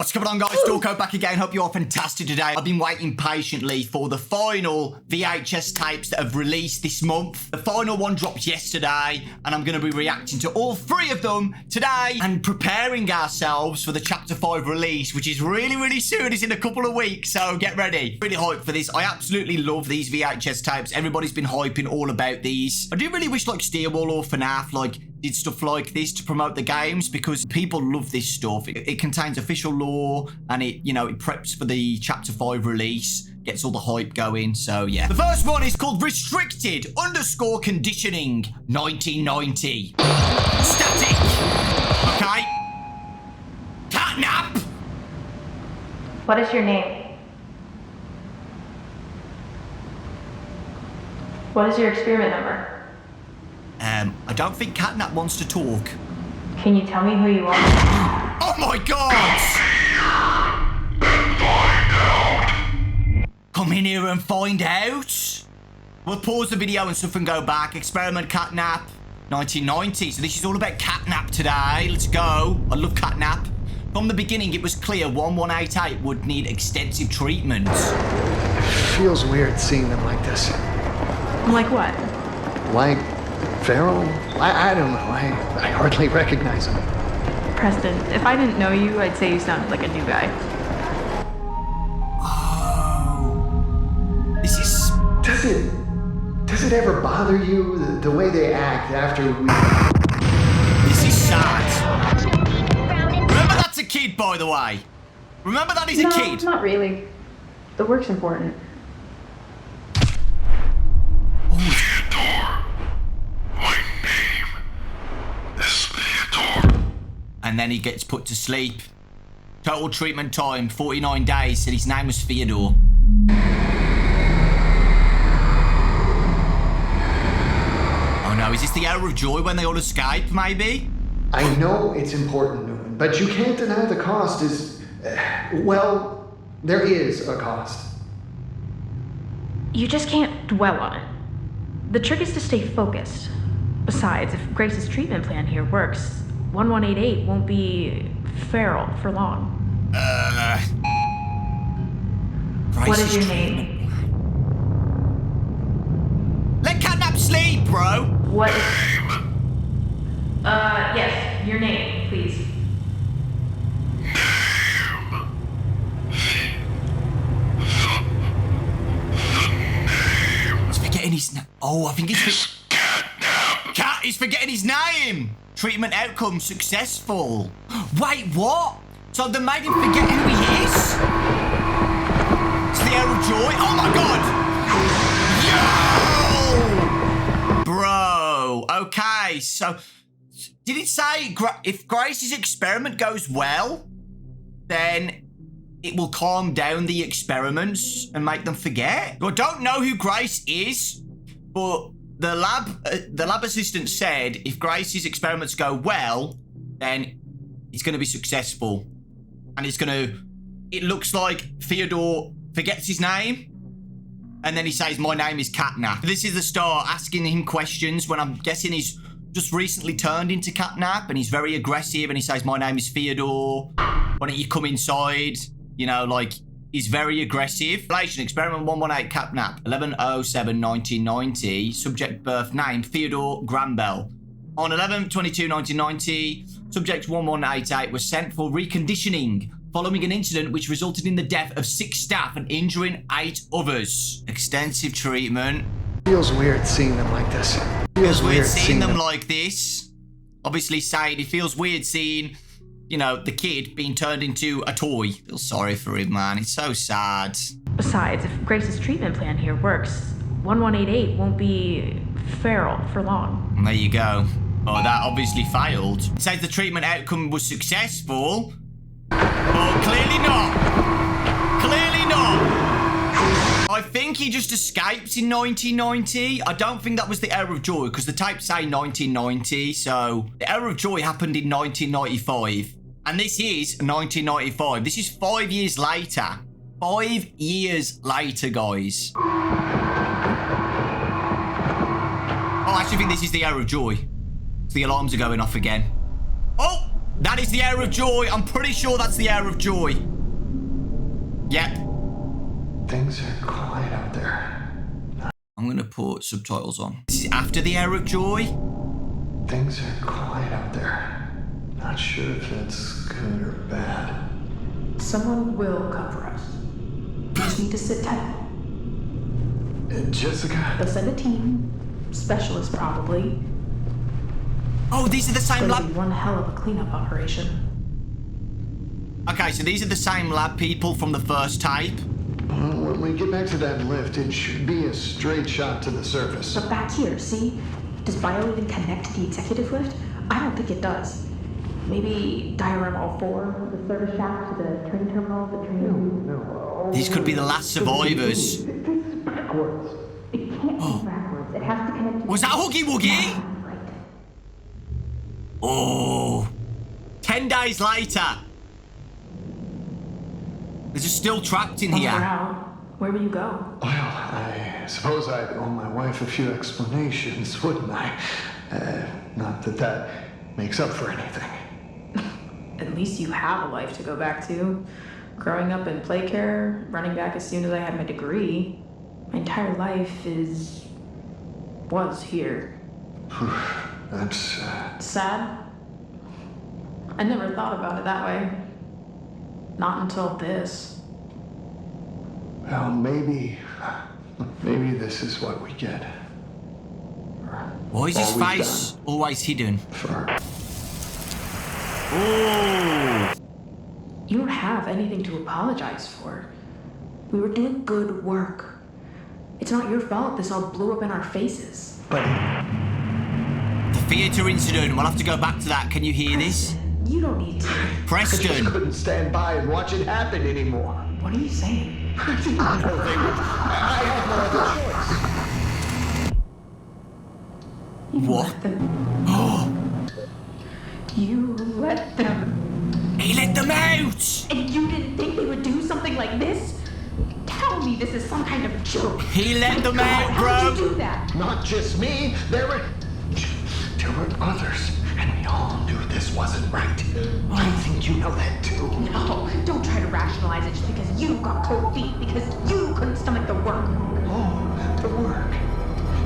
What's going on, guys? Dawko back again. Hope you're all fantastic today. I've been waiting patiently for the final VHS tapes that have released this month. The final one dropped yesterday, and I'm going to be reacting to all three of them today and preparing ourselves for the Chapter 5 release, which is really soon. It's in a couple of weeks, so get ready. Really hyped for this. I absolutely love these VHS tapes. Everybody's been hyping all about these. I do really wish, like, Steelwall or FNAF, did stuff like this to promote the games, because people love this stuff. It contains official lore, and it preps for the Chapter 5 release, gets all the hype going. So yeah, the first one is called Restricted _ Conditioning 1990. Static. Okay. Catnap. What is your name? What is your experiment number? I don't think Catnap wants to talk. Can you tell me who you are? Oh my god! Come in here and find out. We'll pause the video and stuff and go back. Experiment Catnap 1990. So this is all about Catnap today. Let's go. I love Catnap. From the beginning, it was clear 1188 would need extensive treatment. It feels weird seeing them like this. Like what? Like feral? I don't know. I hardly recognize them. Preston, if I didn't know you, I'd say you sounded like a new guy. Oh. This is... Does it ever bother you, the way they act after we... This is sad. Remember that's a kid, by the way. Remember that he's a kid. Not really. The work's important. And then he gets put to sleep. Total treatment time, 49 days. Said his name was Theodore. Oh no, is this the hour of joy when they all escape, maybe? I know it's important, Newman, but you can't deny the cost is... well, there is a cost. You just can't dwell on it. The trick is to stay focused. Besides, if Grace's treatment plan here works, 1188 won't be feral for long. What is your name? Let Catnap sleep, bro. What is... yes, your name, please. He's forgetting his name. Oh, I think he's... Cat is forgetting his name. Treatment outcome successful. Wait, what? So they made him forget who he is? It's the hour of joy. Oh my god. Yo! Bro. Okay, so did it say if Grace's experiment goes well, then it will calm down the experiments and make them forget? I don't know who Grace is, but the lab assistant said if Grace's experiments go well, then it's going to be successful. And it looks like Theodore forgets his name. And then he says, my name is Catnap. This is the star asking him questions when I'm guessing he's just recently turned into Catnap. And he's very aggressive and he says, my name is Theodore. Why don't you come inside? He's very aggressive. Relation, experiment 118, Catnap, 11/07/1990. Subject birth name, Theodore Grambell. On 11/22/1990, subject 1188 was sent for reconditioning following an incident which resulted in the death of 6 staff and injuring 8 others. Extensive treatment. Feels weird seeing them like this. Feels weird seeing them like this. Obviously saying it feels weird seeing... the kid being turned into a toy. Feel sorry for him, man. It's so sad. Besides, if Grace's treatment plan here works, 1188 won't be feral for long. And there you go. Oh, that obviously failed. It says the treatment outcome was successful. But clearly not. Clearly not. I think he just escaped in 1990. I don't think that was the hour of joy, because the tapes say 1990. So the hour of joy happened in 1995. And this is 1995. This is 5 years later. 5 years later, guys. Oh, I actually think this is the hour of joy. The alarms are going off again. Oh! That is the hour of joy. I'm pretty sure that's the hour of joy. Yep. Things are quiet out there. I'm going to put subtitles on. This is after the hour of joy. Things are quiet out there. Not sure if that's good or bad. Someone will come for us. You just need to sit tight. Jessica? They'll send a team. Specialists, probably. Oh, these are the same It'll lab. be one hell of a cleanup operation. Okay, so these are the same lab people from the first tape. When we get back to that lift, it should be a straight shot to the surface. But back here, see? Does Bio even connect to the executive lift? I don't think it does. Maybe diagram all four, the service shaft to the train terminal, the train... No. These could be the last survivors. This is backwards. It can't be backwards. It has to connect to... Was that Huggy Wuggy? Right. Oh. 10 days later. They're just still trapped in Once here. we're out, where will you go? Well, I suppose I'd owe my wife a few explanations, wouldn't I? Not that that makes up for anything. At least you have a life to go back to. Growing up in play care, running back as soon as I had my degree. My entire life was here. That's, Sad? I never thought about it that way. Not until this. well, maybe this is what we get. Why is his All we've face always hidden? For Oh. You don't have anything to apologize for. We were doing good work. It's not your fault this all blew up in our faces. But The theatre incident. We'll have to go back to that. Can you hear this? You don't need to. I just Preston. couldn't stand by and watch it happen anymore. What are you saying? I didn't know they would. I had no other choice. You What? let them. You let them. He let them out. And you didn't think they would do something like this? Tell me this is some kind of joke. He let them out, How did you bro. do that? Not just me. There were others, and we all knew this wasn't right. I think you know that too. No, don't try to rationalize it just because you got cold feet, because you couldn't stomach the work. Oh, the work.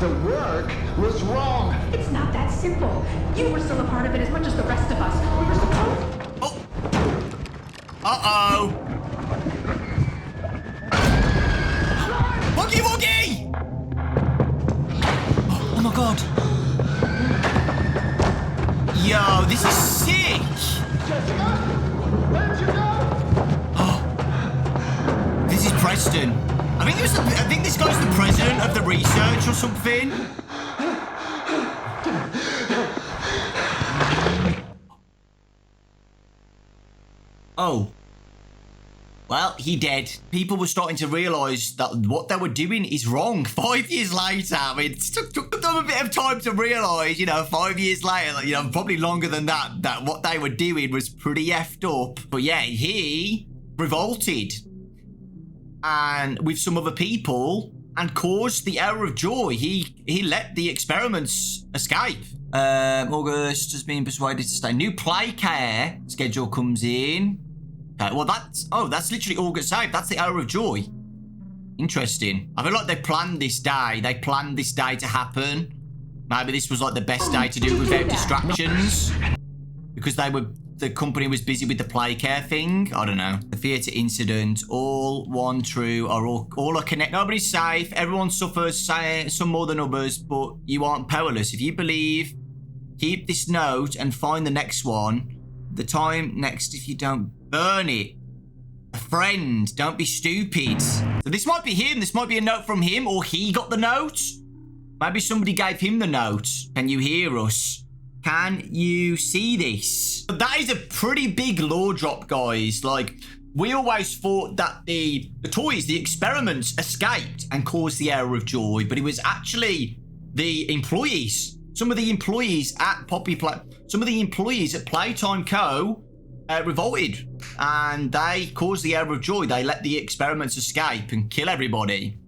The work was wrong. It's not that simple. You were still a part of it as much as the rest of us. We were supposed... Oh. Uh-oh. Wuggy Wuggy! Oh my god. Yo, this is sick. Jessica, where'd you go? This is Preston. I think this guy's the president of the research or something. Oh. Well, he dead. People were starting to realise that what they were doing is wrong. 5 years later, I mean, it took them a bit of time to realise, 5 years later, probably longer than that, that what they were doing was pretty effed up. But yeah, he revolted. And with some other people, and caused the hour of joy. He let the experiments escape. August has been persuaded to stay. New play care schedule comes in. Okay, well that's literally August saved. That's the hour of joy. Interesting. I feel like they planned this day. They planned this day to happen. Maybe this was like the best day to do it without distractions. Because the company was busy with the play care thing. I don't know. The theatre incident, all one true, all are connected. Nobody's safe. Everyone suffers, some more than others, but you aren't powerless. If you believe, keep this note and find the next one. The time next, if you don't burn it. A friend, don't be stupid. So this might be him. This might be a note from him, or he got the note. Maybe somebody gave him the note. Can you hear us? Can you see this? That is a pretty big lore drop, guys. Like, we always thought that the toys, the experiments, escaped and caused the hour of joy, but it was actually the employees. Some of the employees at some of the employees at Playtime Co. Revolted, and they caused the hour of joy. They let the experiments escape and kill everybody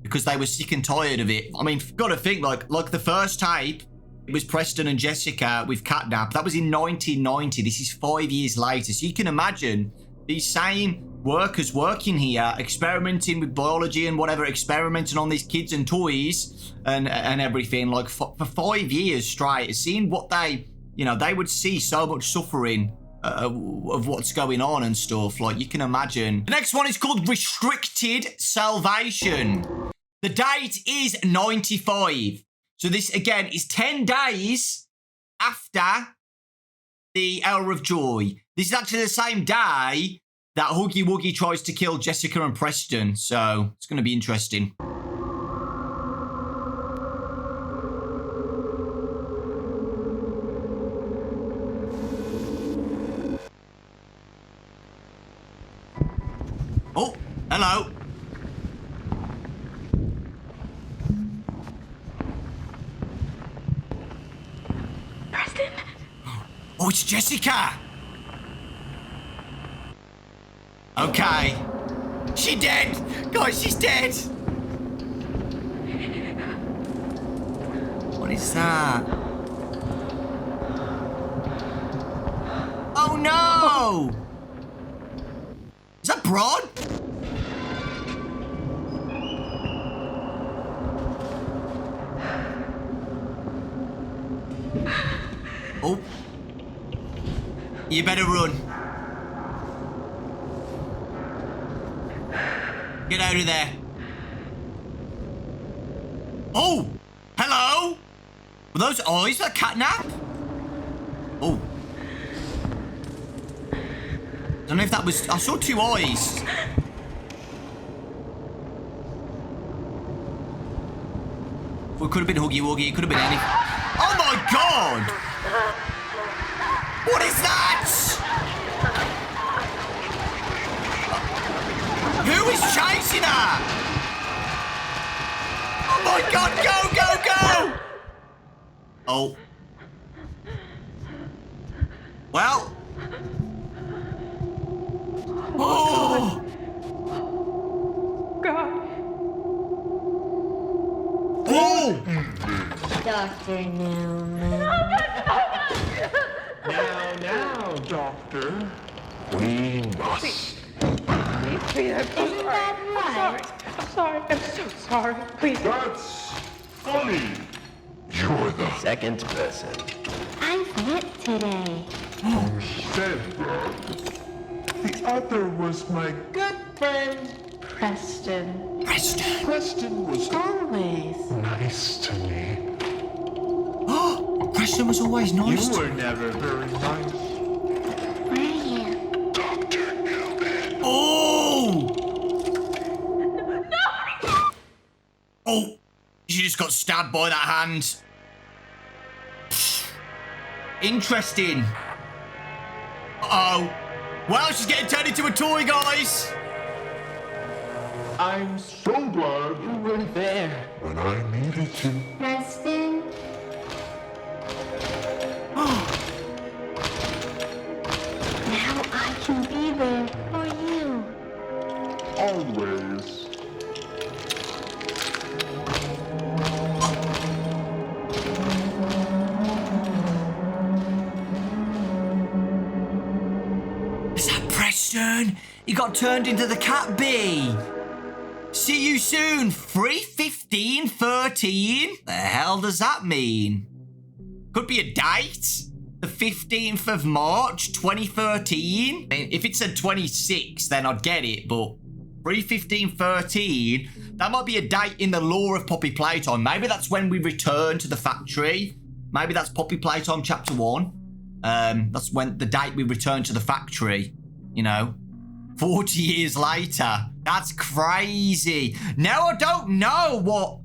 because they were sick and tired of it. I mean, gotta think, like the first tape, It was Preston and Jessica with Catnap. That was in 1990. This is 5 years later. So you can imagine these same workers working here, experimenting with biology and whatever, experimenting on these kids and toys and everything, like for 5 years straight, seeing what they, you know, they would see so much suffering of what's going on and stuff. Like, you can imagine. The next one is called Restricted Salvation. The date is 95. So this, again, is 10 days after the Hour of Joy. This is actually the same day that Huggy Wuggy tries to kill Jessica and Preston. So it's going to be interesting. Oh, hello. Preston? Oh, it's Jessica. Okay. She dead. Guys, she's dead. What is that? Oh, no. Is that Broad? Oh. You better run. Get out of there. Oh! Hello? Were those eyes that Catnap? Oh. Don't know if that was... I saw two eyes. Well, it could have been Huggy Wuggy. It could have been any... Oh my god! What is that? Who is chasing her? Oh my god, go, go, go! Oh. Well. Oh! God. Oh! Dr. Newman. Now, Doctor. We must. Please, I'm so Isn't that right? I'm sorry. I'm so sorry. Please. That's funny. You're the Second person. I'm fit today. who said that. The other was my Good friend, Preston. Preston. Preston was Always. nice to me. Oh, Preston was always nice. You were never very nice. Where are you? Dr. Newman. Oh! Oh! She just got stabbed by that hand. Interesting. Uh-oh. Well, she's getting turned into a toy, guys. I'm so glad you were there when I needed you. Preston? Now I can be there for you. Always. Is that Preston? He got turned into the cat bee. See you soon, 3/15/13. The hell does that mean? Could be a date. The 15th of March, 2013. I mean, if it said 26, then I'd get it, but 3/15/13, that might be a date in the lore of Poppy Playtime. Maybe that's when we return to the factory. Maybe that's Poppy Playtime Chapter 1. That's when the date we return to the factory, you know. 40 years later. That's crazy. Now I don't know what...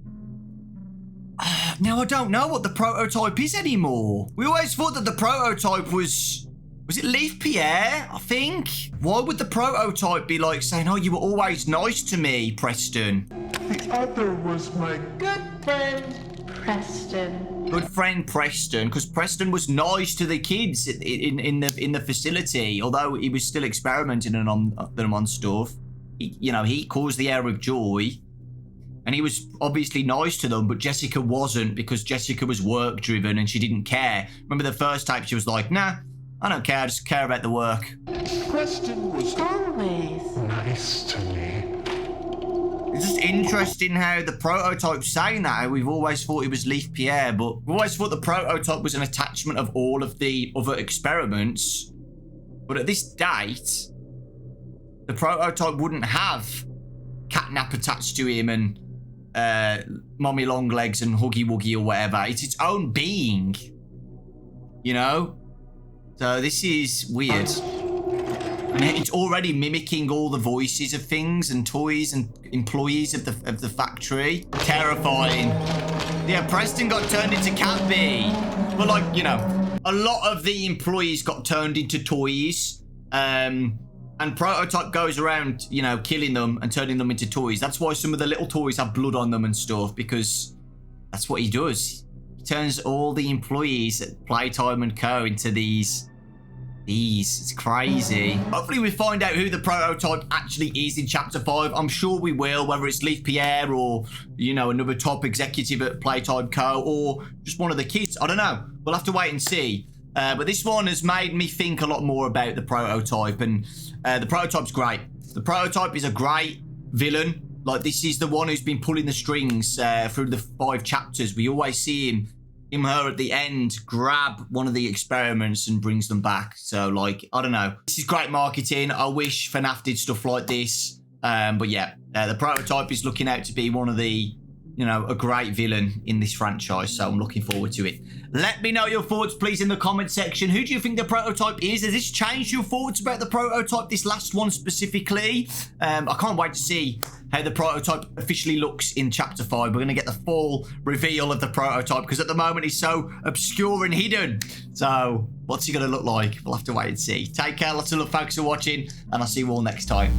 Now I don't know what the prototype is anymore. We always thought that the prototype was... Was it Leaf Pierre, I think? Why would the prototype be like saying, oh, you were always nice to me, Preston? The other was my Good friend, Preston. Good friend Preston, because Preston was nice to the kids in the facility, although he was still experimenting on them on stuff. He, you know, he caused the Hour of Joy. And he was obviously nice to them, but Jessica wasn't, because Jessica was work driven and she didn't care. Remember the first tape, she was like, nah, I don't care, I just care about the work. Preston was Always. nice to me. It's just interesting how the prototype's saying that. We've always thought it was Leaf Pierre, but we've always thought the prototype was an attachment of all of the other experiments. But at this date, the prototype wouldn't have Catnap attached to him and Mommy Longlegs and Huggy Wuggy or whatever. It's its own being, you know? So this is weird. And it's already mimicking all the voices of things and toys and employees of the factory. Terrifying. Yeah, Preston got turned into Cat B. But like, you know, a lot of the employees got turned into toys. And Prototype goes around, you know, killing them and turning them into toys. That's why some of the little toys have blood on them and stuff, because that's what he does. He turns all the employees at Playtime Co into these. It's crazy. Hopefully we find out who the prototype actually is in Chapter 5. I'm sure we will, whether it's Leaf Pierre or, you know, another top executive at Playtime Co. or just one of the kids. I don't know. We'll have to wait and see. But this one has made me think a lot more about the prototype, and the prototype's great. The prototype is a great villain. Like, this is the one who's been pulling the strings through the 5 chapters. We always see him her at the end grab one of the experiments and brings them back. So, like, I don't know. This is great marketing. I wish FNAF did stuff like this. But yeah, the prototype is looking out to be one of the, you know, a great villain in this franchise. So I'm looking forward to it. Let me know your thoughts, please, in the comment section. Who do you think the prototype is? Has this changed your thoughts about the prototype, this last one specifically? I can't wait to see how the prototype officially looks in Chapter 5. We're going to get the full reveal of the prototype, because at the moment he's so obscure and hidden. So what's he going to look like? We'll have to wait and see. Take care. Lots of love. Thanks for watching, and I'll see you all next time.